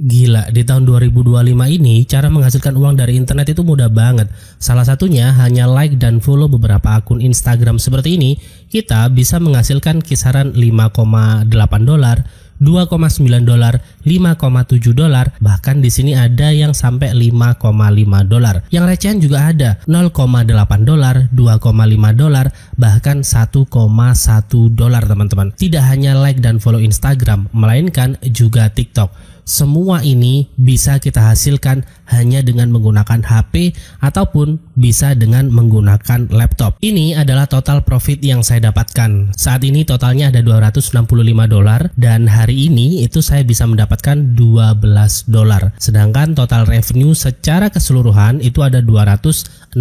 Gila, di tahun 2025 ini cara menghasilkan uang dari internet itu mudah banget. Salah satunya hanya like dan follow beberapa akun Instagram seperti ini. Kita bisa menghasilkan kisaran $5,8, $2,9, $5,7, bahkan di sini ada yang sampai $5,5. Yang recehan juga ada, $0,8, $2,5, bahkan $1,1 teman-teman. Tidak hanya like dan follow Instagram, melainkan juga TikTok. Semua ini bisa kita hasilkan hanya dengan menggunakan HP ataupun bisa dengan menggunakan laptop. Ini adalah total profit yang saya dapatkan. Saat ini totalnya ada $265 dan hari ini itu saya bisa mendapatkan $12. Sedangkan total revenue secara keseluruhan itu ada $265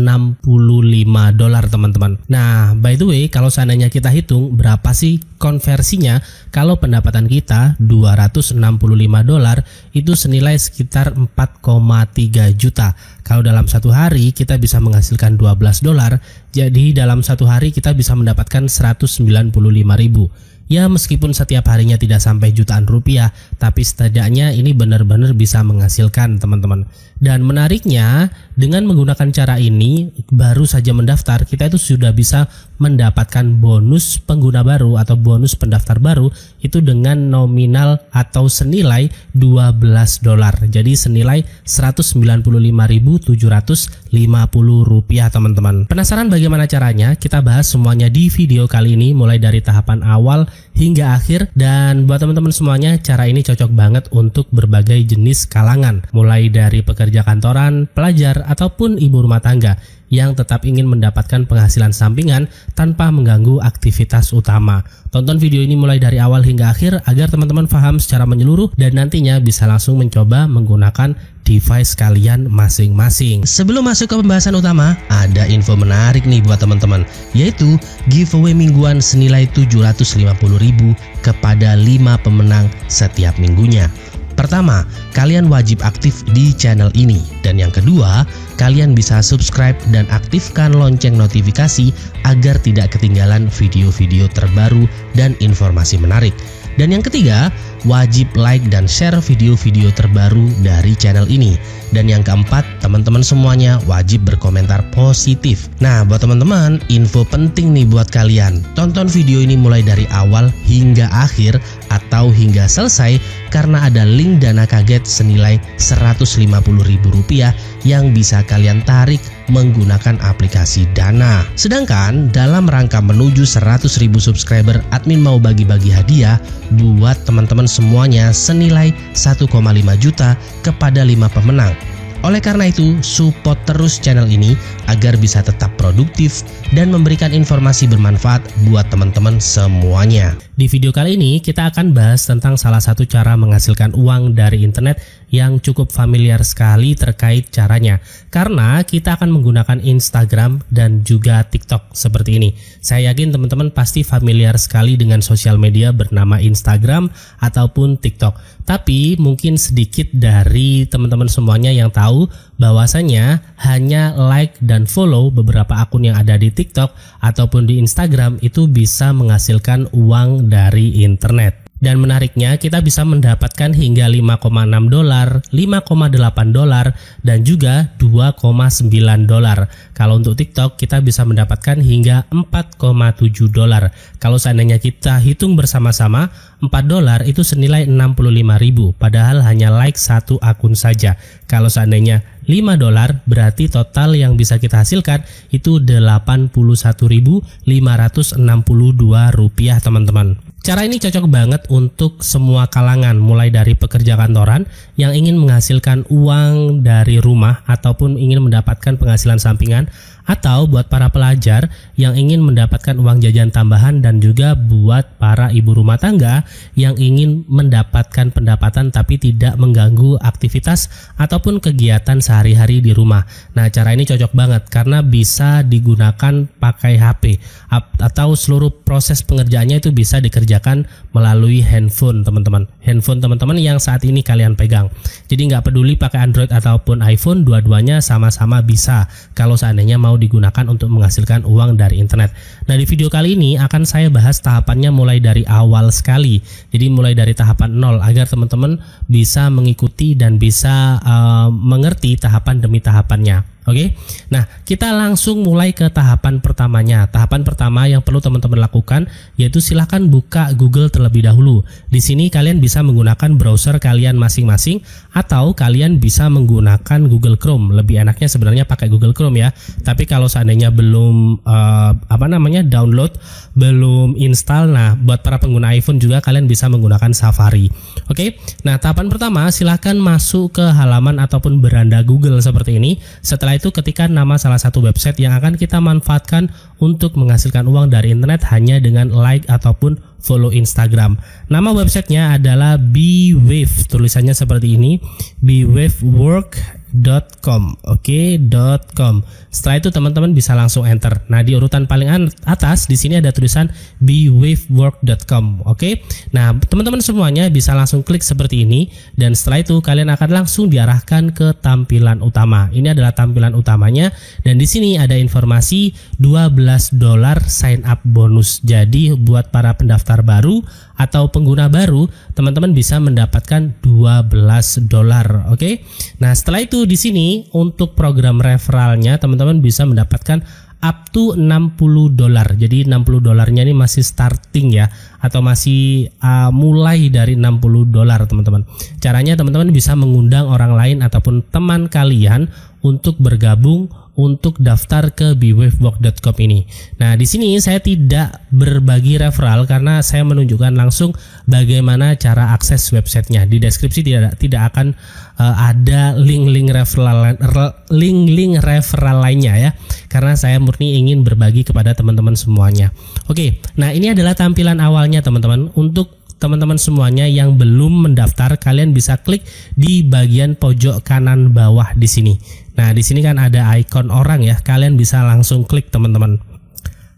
teman-teman. Nah, by the way, kalau seandainya kita hitung berapa sih konversinya, kalau pendapatan kita $265 itu senilai sekitar 4,3 juta. Kalau dalam satu hari kita bisa menghasilkan $12, jadi dalam satu hari kita bisa mendapatkan 195.000. Ya, meskipun setiap harinya tidak sampai jutaan rupiah, tapi setidaknya ini benar-benar bisa menghasilkan teman-teman. Dan menariknya, dengan menggunakan cara ini, baru saja mendaftar, kita itu sudah bisa mendapatkan bonus pengguna baru atau bonus pendaftar baru itu dengan nominal atau senilai $12. Jadi senilai 195.750 rupiah teman-teman. Penasaran bagaimana caranya? Kita bahas semuanya di video kali ini mulai dari tahapan awal hingga akhir, dan buat teman-teman semuanya cara ini cocok banget untuk berbagai jenis kalangan, mulai dari pekerja kantoran, pelajar, ataupun ibu rumah tangga yang tetap ingin mendapatkan penghasilan sampingan tanpa mengganggu aktivitas utama. Tonton video ini mulai dari awal hingga akhir agar teman-teman paham secara menyeluruh dan nantinya bisa langsung mencoba menggunakan device kalian masing-masing. Sebelum masuk ke pembahasan utama, ada info menarik nih buat teman-teman, yaitu giveaway mingguan senilai 750.000 kepada 5 pemenang setiap minggunya. Pertama, kalian wajib aktif di channel ini, dan yang kedua, kalian bisa subscribe dan aktifkan lonceng notifikasi agar tidak ketinggalan video-video terbaru dan informasi menarik. Dan yang ketiga, wajib like dan share video-video terbaru dari channel ini. Dan yang keempat, teman-teman semuanya wajib berkomentar positif. Nah, buat teman-teman, info penting nih buat kalian. Tonton video ini mulai dari awal hingga akhir atau hingga selesai karena ada link dana kaget senilai Rp150.000 yang bisa kalian tarik menggunakan aplikasi Dana. Sedangkan dalam rangka menuju 100.000 subscriber, admin mau bagi-bagi hadiah buat teman-teman semuanya senilai 1,5 juta kepada 5 pemenang. Oleh karena itu, support terus channel ini agar bisa tetap produktif dan memberikan informasi bermanfaat buat teman-teman semuanya. Di video kali ini kita akan bahas tentang salah satu cara menghasilkan uang dari internet yang cukup familiar sekali terkait caranya, karena kita akan menggunakan Instagram dan juga TikTok seperti ini. Saya yakin teman-teman pasti familiar sekali dengan sosial media bernama Instagram ataupun TikTok. Tapi mungkin sedikit dari teman-teman semuanya yang tahu bahwasanya hanya like dan follow beberapa akun yang ada di TikTok ataupun di Instagram itu bisa menghasilkan uang dari internet. Dan menariknya, kita bisa mendapatkan hingga $5,6, $5,8, dan juga $2,9. Kalau untuk TikTok kita bisa mendapatkan hingga $4,7. Kalau seandainya kita hitung bersama-sama, $4 itu senilai 65.000, padahal hanya like satu akun saja. Kalau seandainya $5 berarti total yang bisa kita hasilkan itu Rp81.562 teman-teman. Cara ini cocok banget untuk semua kalangan, mulai dari pekerja kantoran yang ingin menghasilkan uang dari rumah ataupun ingin mendapatkan penghasilan sampingan, atau buat para pelajar yang ingin mendapatkan uang jajan tambahan, dan juga buat para ibu rumah tangga yang ingin mendapatkan pendapatan tapi tidak mengganggu aktivitas ataupun kegiatan sehari-hari di rumah. Nah, cara ini cocok banget karena bisa digunakan pakai HP atau seluruh proses pengerjaannya itu bisa dikerjakan melalui handphone teman-teman. Handphone teman-teman yang saat ini kalian pegang. Jadi nggak peduli pakai Android ataupun iPhone, dua-duanya sama-sama bisa kalau seandainya mau digunakan untuk menghasilkan uang dari internet. Nah, di video kali ini akan saya bahas tahapannya mulai dari awal sekali. Jadi mulai dari tahapan 0 agar teman-teman bisa mengikuti dan bisa mengerti tahapan demi tahapannya. Oke, nah kita langsung mulai ke tahapan pertamanya. Tahapan pertama yang perlu teman-teman lakukan yaitu silahkan buka Google terlebih dahulu. Di sini kalian bisa menggunakan browser kalian masing-masing atau kalian bisa menggunakan Google Chrome. Lebih enaknya sebenarnya pakai Google Chrome ya. Tapi kalau seandainya belum download, belum install, nah buat para pengguna iPhone juga kalian bisa menggunakan Safari. Oke, nah tahapan pertama silahkan masuk ke halaman ataupun beranda Google seperti ini. Setelah itu ketikkan nama salah satu website yang akan kita manfaatkan untuk menghasilkan uang dari internet hanya dengan like ataupun follow Instagram. Nama websitenya adalah bwave, tulisannya seperti ini, bwavework.com. Oke, .com. Setelah itu teman-teman bisa langsung enter. Nah, di urutan paling atas di sini ada tulisan bwavework.com. Oke. Nah, teman-teman semuanya bisa langsung klik seperti ini dan setelah itu kalian akan langsung diarahkan ke tampilan utama. Ini adalah tampilan utamanya dan di sini ada informasi $12 sign up bonus. Jadi buat para pendaftar baru atau pengguna baru, teman-teman bisa mendapatkan $12. Oke. Nah, setelah itu di sini untuk program referralnya teman-teman bisa mendapatkan up to $60. Jadi $60-nya ini masih starting ya, atau masih mulai dari $60 teman-teman. Caranya teman-teman bisa mengundang orang lain ataupun teman kalian untuk bergabung untuk daftar ke bwavework.com ini. Nah, di sini saya tidak berbagi referral karena saya menunjukkan langsung bagaimana cara akses websitenya. Di deskripsi tidak akan ada link-link referral lainnya ya, karena saya murni ingin berbagi kepada teman-teman semuanya. Oke, nah ini adalah tampilan awalnya teman-teman. Untuk teman-teman semuanya yang belum mendaftar, kalian bisa klik di bagian pojok kanan bawah di sini. Nah, di sini kan ada ikon orang ya, kalian bisa langsung klik teman-teman.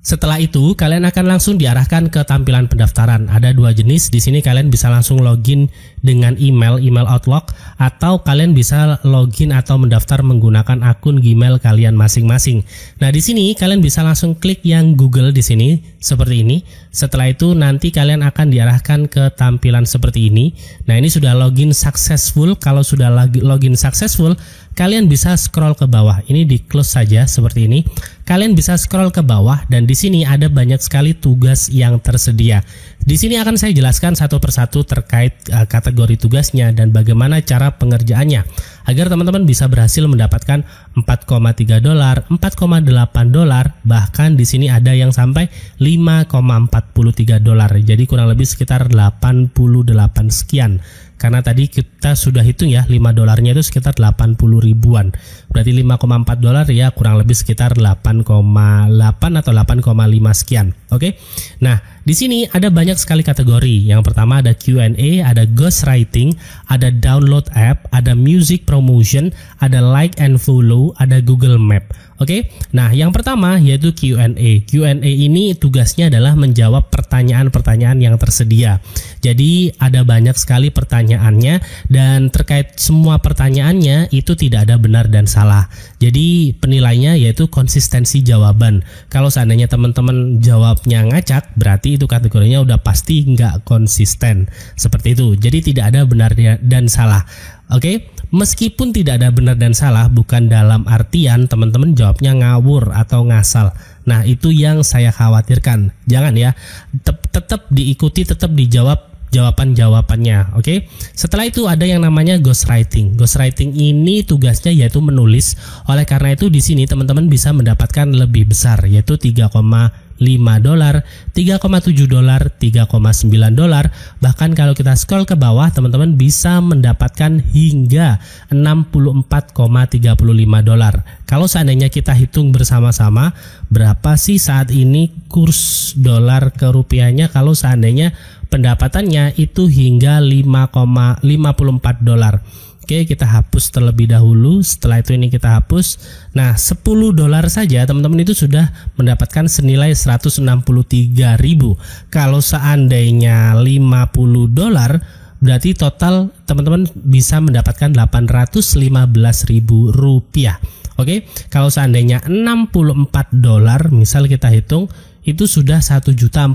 Setelah itu kalian akan langsung diarahkan ke tampilan pendaftaran. Ada dua jenis. Di sini kalian bisa langsung login dengan email Outlook atau kalian bisa login atau mendaftar menggunakan akun Gmail kalian masing-masing. Nah, di sini kalian bisa langsung klik yang Google di sini seperti ini. Setelah itu nanti kalian akan diarahkan ke tampilan seperti ini. Nah, ini sudah login successful. Kalau sudah login successful, kalian bisa scroll ke bawah. Ini di close saja seperti ini. Kalian bisa scroll ke bawah dan di sini ada banyak sekali tugas yang tersedia. Di sini akan saya jelaskan satu persatu terkait kategori tugasnya dan bagaimana cara pengerjaannya agar teman-teman bisa berhasil mendapatkan $4,3, $4,8, bahkan di sini ada yang sampai $5,43. Jadi kurang lebih sekitar 88 sekian. Karena tadi kita sudah hitung ya, $5 itu sekitar 80 ribuan. Berarti $5,4 ya kurang lebih sekitar 8,8 atau 8,5 sekian. Oke. Nah, di sini ada banyak sekali kategori. Yang pertama ada Q&A, ada ghostwriting, ada download app, ada music promotion, ada like and follow, ada Google Map. Oke. Nah, yang pertama yaitu Q&A. Q&A ini tugasnya adalah menjawab pertanyaan-pertanyaan yang tersedia. Jadi ada banyak sekali pertanyaannya dan terkait semua pertanyaannya itu tidak ada benar dan salah. Jadi penilainya yaitu konsistensi jawaban. Kalau seandainya teman-teman jawabnya ngacak, berarti itu kategorinya udah pasti nggak konsisten. Seperti itu. Jadi tidak ada benar dan salah. Oke, meskipun tidak ada benar dan salah, bukan dalam artian teman-teman jawabnya ngawur atau ngasal. Nah, itu yang saya khawatirkan. Jangan ya, tetap diikuti, tetap dijawab jawaban-jawabannya. Oke. Setelah itu ada yang namanya ghostwriting. Ghostwriting ini tugasnya yaitu menulis. Oleh karena itu di sini teman-teman bisa mendapatkan lebih besar, yaitu $3,5, $3,7, $3,9. Bahkan kalau kita scroll ke bawah, teman-teman bisa mendapatkan hingga $64,35. Kalau seandainya kita hitung bersama-sama, berapa sih saat ini kurs dolar ke rupiahnya kalau seandainya pendapatannya itu hingga $5,54. Oke, kita hapus terlebih dahulu. Setelah itu ini kita hapus. Nah, $10 saja teman-teman itu sudah mendapatkan senilai 163.000. Kalau seandainya $50, berarti total teman-teman bisa mendapatkan Rp815.000. Oke, kalau seandainya $64, misal kita hitung, itu sudah 1.044.000.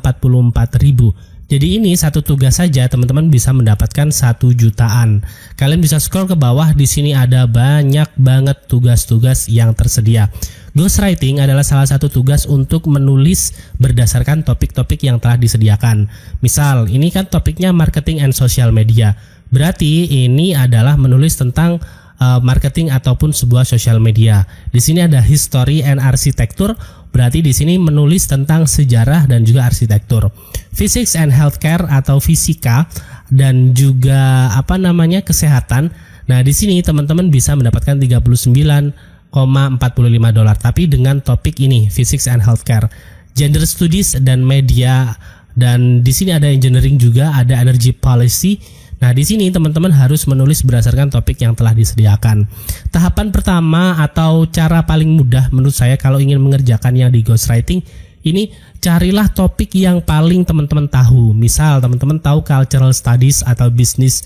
Jadi ini satu tugas saja teman-teman bisa mendapatkan 1 jutaan. Kalian bisa scroll ke bawah, di sini ada banyak banget tugas-tugas yang tersedia. Ghostwriting adalah salah satu tugas untuk menulis berdasarkan topik-topik yang telah disediakan. Misal, ini kan topiknya marketing and social media. Berarti ini adalah menulis tentang marketing ataupun sebuah social media. Di sini ada history and architecture, berarti di sini menulis tentang sejarah dan juga arsitektur. Physics and healthcare atau fisika dan juga kesehatan. Nah, di sini teman-teman bisa mendapatkan $39,45 tapi dengan topik ini, physics and healthcare. Gender studies dan media, dan di sini ada engineering juga, ada energy policy. Nah, di sini teman-teman harus menulis berdasarkan topik yang telah disediakan. Tahapan pertama atau cara paling mudah menurut saya kalau ingin mengerjakan yang di ghostwriting ini, carilah topik yang paling teman-teman tahu. Misal teman-teman tahu cultural studies atau business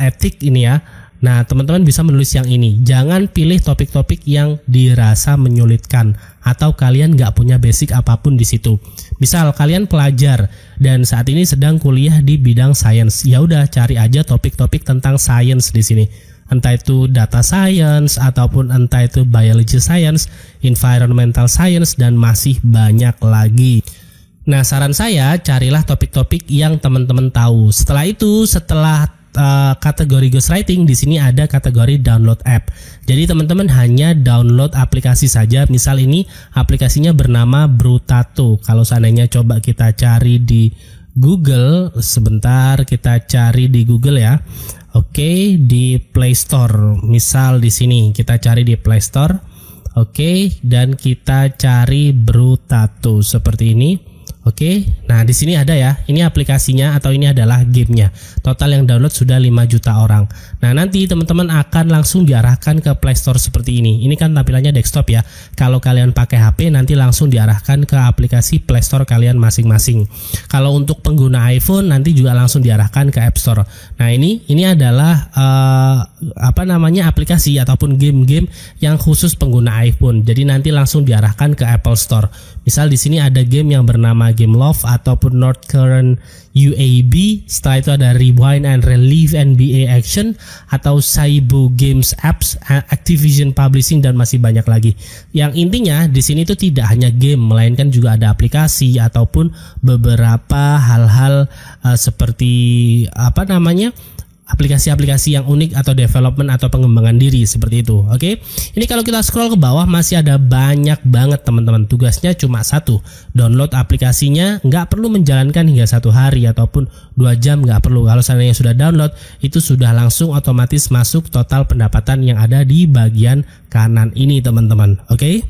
ethic ini ya. Nah, teman-teman bisa menulis yang ini. Jangan pilih topik-topik yang dirasa menyulitkan atau kalian nggak punya basic apapun di situ. Misal kalian pelajar dan saat ini sedang kuliah di bidang sains, ya udah cari aja topik-topik tentang sains di sini. Entah itu data science ataupun entah itu biology science, environmental science, dan masih banyak lagi. Nah, saran saya carilah topik-topik yang teman-teman tahu. Setelah itu, setelah kategori ghostwriting, di sini ada kategori download app. Jadi teman-teman hanya download aplikasi saja. Misal ini aplikasinya bernama Brutato. Kalau seandainya coba kita cari di Google, sebentar kita cari di Google ya. Oke, di Play Store. Misal di sini kita cari di Play Store. Oke, dan kita cari Brutato seperti ini. Oke, nah di sini ada ya, ini aplikasinya atau ini adalah gamenya. Total yang download sudah 5 juta orang. Nah, nanti teman-teman akan langsung diarahkan ke Play Store seperti ini. Ini kan tampilannya desktop ya. Kalau kalian pakai HP nanti langsung diarahkan ke aplikasi Play Store kalian masing-masing. Kalau untuk pengguna iPhone nanti juga langsung diarahkan ke App Store. Nah, ini adalah aplikasi ataupun game-game yang khusus pengguna iPhone. Jadi nanti langsung diarahkan ke Apple Store. Misal di sini ada game yang bernama Game Love ataupun North Current UAB. Setelah itu ada Rewind and Relive NBA Action atau Saibo Games Apps, Activision Publishing, dan masih banyak lagi. Yang intinya di sini itu tidak hanya game, melainkan juga ada aplikasi ataupun beberapa hal-hal seperti aplikasi-aplikasi yang unik atau development atau pengembangan diri seperti itu. Oke. Ini kalau kita scroll ke bawah masih ada banyak banget teman-teman. Tugasnya cuma satu, download aplikasinya. Nggak perlu menjalankan hingga 1 hari ataupun 2 jam, nggak perlu. Kalau seandainya sudah download, itu sudah langsung otomatis masuk total pendapatan yang ada di bagian kanan ini teman-teman. Oke.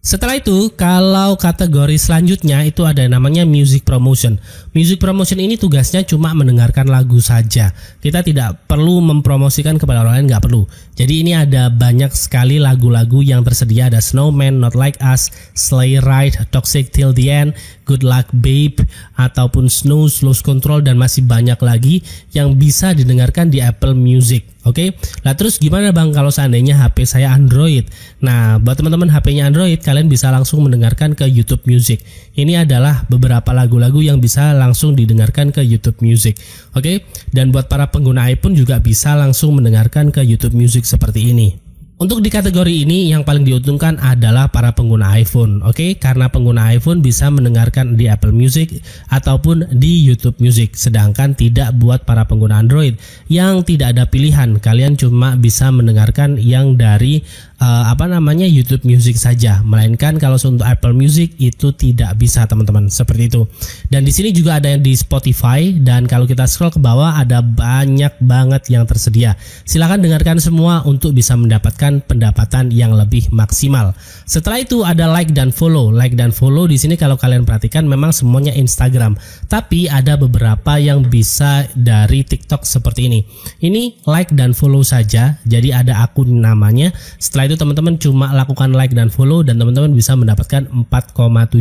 Setelah itu, kalau kategori selanjutnya itu ada yang namanya music promotion. Music promotion ini tugasnya cuma mendengarkan lagu saja. Kita tidak perlu mempromosikan kepada orang lain, nggak perlu. Jadi ini ada banyak sekali lagu-lagu yang tersedia. Ada Snowman, Not Like Us, Sleigh Ride, Toxic Till the End, Good Luck Babe, ataupun Snooze, Lose Control, dan masih banyak lagi yang bisa didengarkan di Apple Music. Oke, nah terus gimana bang kalau seandainya HP saya Android? Nah, buat teman-teman HP-nya Android, kalian bisa langsung mendengarkan ke YouTube Music. Ini adalah beberapa lagu-lagu yang bisa langsung didengarkan ke YouTube Music. Oke, dan buat para pengguna iPhone juga bisa langsung mendengarkan ke YouTube Music seperti ini. Untuk di kategori ini yang paling diuntungkan adalah para pengguna iPhone, oke? Karena pengguna iPhone bisa mendengarkan di Apple Music ataupun di YouTube Music, sedangkan tidak buat para pengguna Android yang tidak ada pilihan. Kalian cuma bisa mendengarkan yang dari YouTube Music saja, melainkan kalau untuk Apple Music itu tidak bisa teman-teman, seperti itu. Dan di sini juga ada yang di Spotify, dan kalau kita scroll ke bawah ada banyak banget yang tersedia. Silahkan dengarkan semua untuk bisa mendapatkan pendapatan yang lebih maksimal. Setelah itu ada like dan follow. Like dan follow di sini kalau kalian perhatikan memang semuanya Instagram, tapi ada beberapa yang bisa dari TikTok seperti ini. Ini like dan follow saja, jadi ada akun namanya. Setelah Setelah itu teman-teman cuma lakukan like dan follow dan teman-teman bisa mendapatkan $4,7.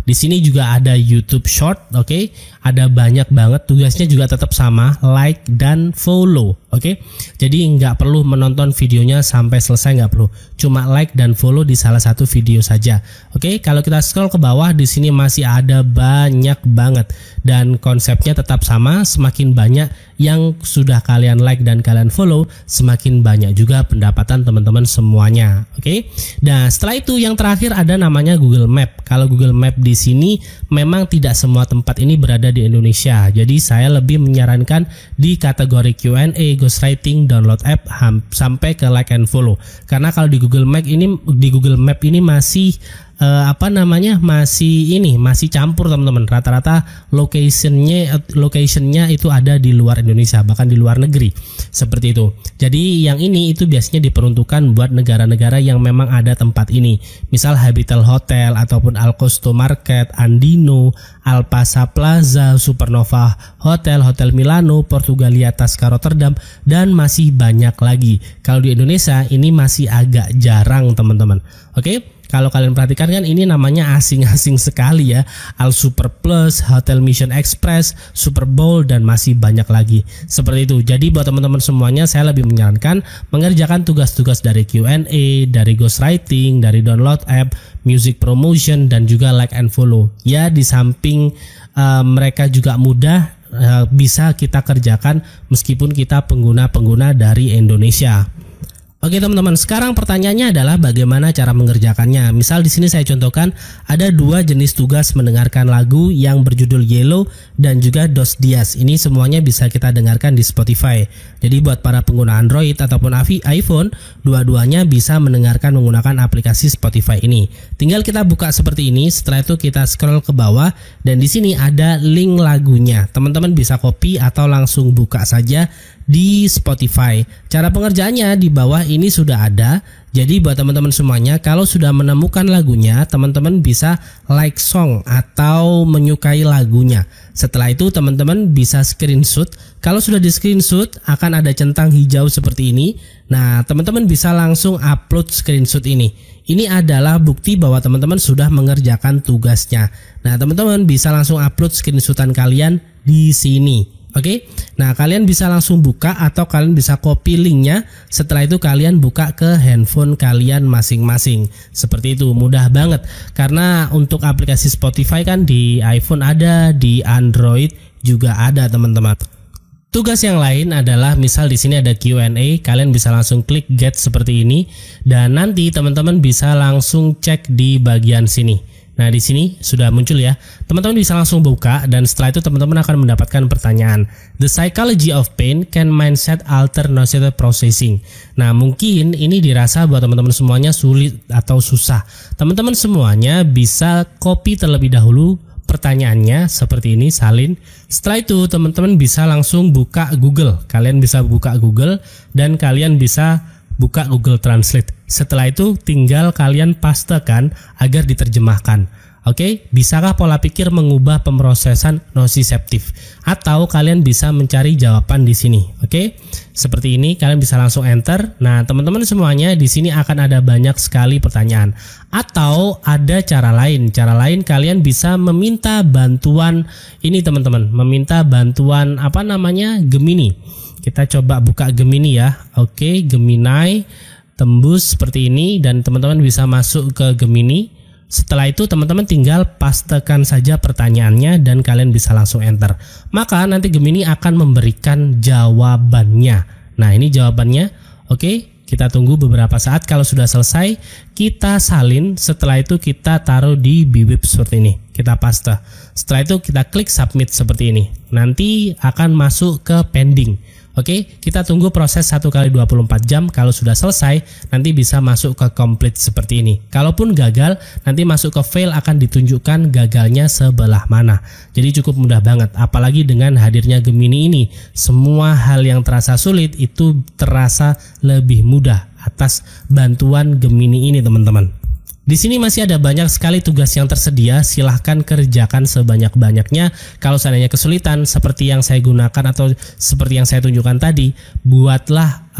Di sini juga ada YouTube Short, oke? Ada banyak banget, tugasnya juga tetap sama, like dan follow, oke? Jadi nggak perlu menonton videonya sampai selesai, nggak perlu. Cuma like dan follow di salah satu video saja, oke? Kalau kita scroll ke bawah, di sini masih ada banyak banget dan konsepnya tetap sama. Semakin banyak yang sudah kalian like dan kalian follow, semakin banyak juga pendapatan teman-teman semuanya, oke? Nah, setelah itu yang terakhir ada namanya Google Map. Kalau Google Map di sini memang tidak semua tempat ini berada di Indonesia. Jadi saya lebih menyarankan di kategori Q&A, ghostwriting, download app sampai ke like and follow. Karena kalau di Google Map ini masih masih campur teman-teman. Rata-rata locationnya itu ada di luar Indonesia, bahkan di luar negeri, seperti itu. Jadi yang ini itu biasanya diperuntukkan buat negara-negara yang memang ada tempat ini, misal Habitat Hotel ataupun Alcosto Market, Andino, Alpasa Plaza, Supernova Hotel, Hotel Milano, Portugalia Tasca Rotterdam, dan masih banyak lagi. Kalau di Indonesia ini masih agak jarang teman-teman, oke? Kalau kalian perhatikan kan ini namanya asing-asing sekali ya. Al Super Plus, Hotel Mission Express, Super Bowl, dan masih banyak lagi. Seperti itu. Jadi buat teman-teman semuanya saya lebih menyarankan mengerjakan tugas-tugas dari Q&A, dari ghostwriting, dari download app, music promotion, dan juga like and follow. Ya, di samping mereka juga mudah, bisa kita kerjakan meskipun kita pengguna-pengguna dari Indonesia. Oke teman-teman, sekarang pertanyaannya adalah bagaimana cara mengerjakannya. Misal di sini saya contohkan ada dua jenis tugas mendengarkan lagu yang berjudul Yellow dan juga Dos Dias. Ini semuanya bisa kita dengarkan di Spotify. Jadi buat para pengguna Android ataupun iPhone, dua-duanya bisa mendengarkan menggunakan aplikasi Spotify ini. Tinggal kita buka seperti ini, setelah itu kita scroll ke bawah dan di sini ada link lagunya. Teman-teman bisa copy atau langsung buka saja di Spotify. Cara pengerjaannya di bawah ini sudah ada. Jadi buat teman-teman semuanya, kalau sudah menemukan lagunya, teman-teman bisa like song atau menyukai lagunya. Setelah itu teman-teman bisa screenshot. Kalau sudah di screenshot akan ada centang hijau seperti ini. Nah, teman-teman bisa langsung upload screenshot ini. Ini adalah bukti bahwa teman-teman sudah mengerjakan tugasnya. Nah, teman-teman bisa langsung upload screenshotan kalian di sini. Oke, nah kalian bisa langsung buka atau kalian bisa copy linknya. Setelah itu kalian buka ke handphone kalian masing-masing. Seperti itu, mudah banget. Karena untuk aplikasi Spotify kan di iPhone ada, di Android juga ada teman-teman. Tugas yang lain adalah misal di sini ada Q&A, kalian bisa langsung klik get seperti ini dan nanti teman-teman bisa langsung cek di bagian sini. Nah di sini sudah muncul ya, teman-teman bisa langsung buka dan setelah itu teman-teman akan mendapatkan pertanyaan. The psychology of pain can mindset alter nociceptive processing. Nah mungkin ini dirasa buat teman-teman semuanya sulit atau susah. Teman-teman semuanya bisa copy terlebih dahulu pertanyaannya seperti ini, salin. Setelah itu teman-teman bisa langsung buka Google. Kalian bisa buka Google dan kalian bisa buka Google Translate. Setelah itu tinggal kalian pastekan agar diterjemahkan. Oke, bisakah pola pikir mengubah pemrosesan nociceptif? Atau kalian bisa mencari jawaban di sini. Oke, seperti ini kalian bisa langsung enter. Nah, teman-teman semuanya di sini akan ada banyak sekali pertanyaan. Atau ada cara lain. Cara lain kalian bisa meminta bantuan ini teman-teman, meminta bantuan Gemini. Kita coba buka Gemini ya. Oke, Gemini tembus seperti ini dan teman-teman bisa masuk ke Gemini. Setelah itu teman-teman tinggal pastekan saja pertanyaannya dan kalian bisa langsung enter. Maka nanti Gemini akan memberikan jawabannya. Nah, ini jawabannya. Oke, kita tunggu beberapa saat. Kalau sudah selesai, kita salin. Setelah itu kita taruh di bwib seperti ini. Kita paste. Setelah itu kita klik submit seperti ini. Nanti akan masuk ke pending. Oke, kita tunggu proses 1x24 jam. Kalau sudah selesai, nanti bisa masuk ke complete seperti ini. Kalaupun gagal, nanti masuk ke fail akan ditunjukkan gagalnya sebelah mana. Jadi cukup mudah banget. Apalagi dengan hadirnya Gemini ini, semua hal yang terasa sulit itu terasa lebih mudah atas bantuan Gemini ini teman-teman. Di sini masih ada banyak sekali tugas yang tersedia, silahkan kerjakan sebanyak-banyaknya. Kalau seandainya kesulitan seperti yang saya gunakan atau seperti yang saya tunjukkan tadi, buatlah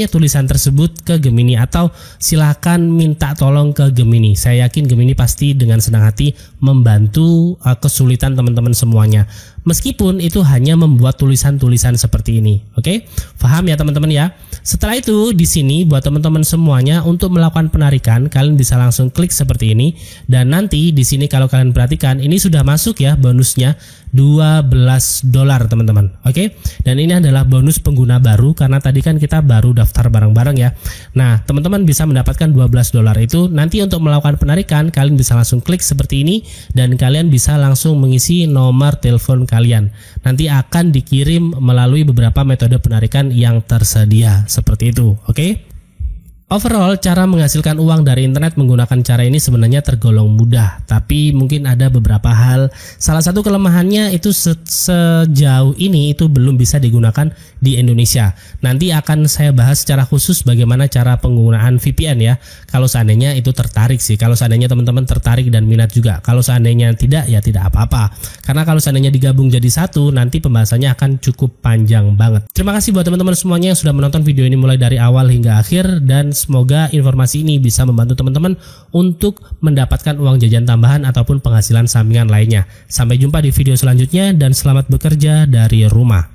tulisan tersebut ke Gemini, atau silahkan minta tolong ke Gemini. Saya yakin Gemini pasti dengan senang hati membantu kesulitan teman-teman semuanya. Meskipun itu hanya membuat tulisan-tulisan seperti ini. Oke? Paham ya teman-teman ya? Setelah itu di sini buat teman-teman semuanya untuk melakukan penarikan kalian bisa langsung klik seperti ini, dan nanti di sini kalau kalian perhatikan ini sudah masuk ya bonusnya $12 teman-teman. Oke? Dan ini adalah bonus pengguna baru karena tadi kan kita baru daftar bareng-bareng ya. Nah, teman-teman bisa mendapatkan $12 itu. Nanti untuk melakukan penarikan kalian bisa langsung klik seperti ini dan kalian bisa langsung mengisi nomor telepon kalian. Nanti akan dikirim melalui beberapa metode penarikan yang tersedia seperti itu. Oke? Overall, cara menghasilkan uang dari internet menggunakan cara ini sebenarnya tergolong mudah, tapi mungkin ada beberapa hal. Salah satu kelemahannya itu sejauh ini itu belum bisa digunakan di Indonesia. Nanti akan saya bahas secara khusus bagaimana cara penggunaan VPN ya. Kalau seandainya itu tertarik sih, kalau seandainya teman-teman tertarik dan minat juga. Kalau seandainya tidak, ya tidak apa-apa. Karena kalau seandainya digabung jadi satu, nanti pembahasannya akan cukup panjang banget. Terima kasih buat teman-teman semuanya yang sudah menonton video ini mulai dari awal hingga akhir, dan semoga informasi ini bisa membantu teman-teman untuk mendapatkan uang jajan tambahan ataupun penghasilan sampingan lainnya. Sampai jumpa di video selanjutnya dan selamat bekerja dari rumah.